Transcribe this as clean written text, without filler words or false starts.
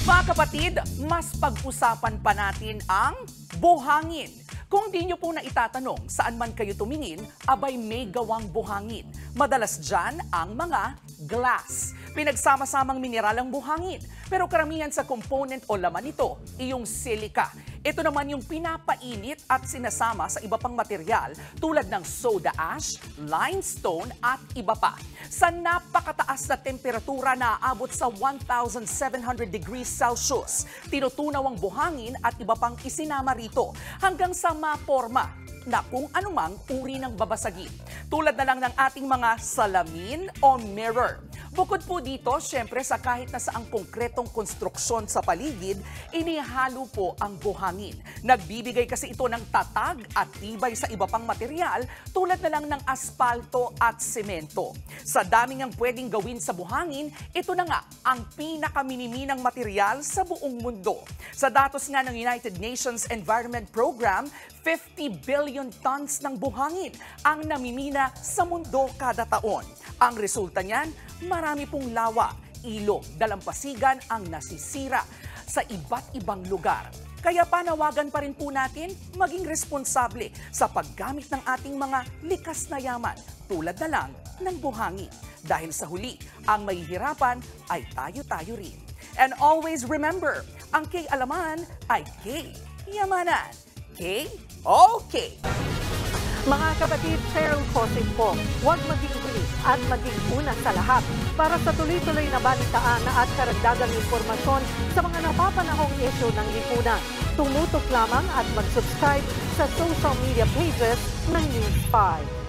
Mga kapatid, mas pag-usapan pa natin ang buhangin. Kung di nyo po na itatanong saan man kayo tumingin, abay may gawang buhangin. Madalas dyan ang mga glass. Pinagsama-samang mineral ang buhangin. Pero karamihan sa component o laman nito, iyong silica. Ito naman yung pinapainit at sinasama sa iba pang material tulad ng soda ash, limestone at iba pa. Sa napakataas na temperatura na aabot sa 1,700 degrees Celsius, tinutunaw ang buhangin at iba pang isinama rito hanggang sa maporma na kung anumang uri ng babasagin. Tulad na lang ng ating mga salamin o mirror. Bukod po dito, syempre sa kahit na saang konkretong konstruksyon sa paligid, inihalo po ang buhangin. Nagbibigay kasi ito ng tatag at tibay sa iba pang material tulad na lang ng aspalto at semento. Sa daming ang pwedeng gawin sa buhangin, ito na nga ang pinakaminiminang material sa buong mundo. Sa datos nga ng United Nations Environment Program, 50 billion tons ng buhangin ang namimina sa mundo kada taon. Ang resulta niyan, marami pong lawa, ilog, dalampasigan ang nasisira sa iba't ibang lugar. Kaya panawagan pa rin po natin maging responsable sa paggamit ng ating mga likas na yaman tulad na lang ng buhangin. Dahil sa huli, ang mahihirapan ay tayo-tayo rin. And always remember, ang K-alaman ay K-yamanan. K-okay! Mga kapatid, Cheryl Cosing po, huwag maging huli at maging una sa lahat para sa tuloy-tuloy na balitaan at karagdagang impormasyon sa mga napapanahong issue ng lipunan. Tumutok lamang at mag-subscribe sa social media pages ng News 5.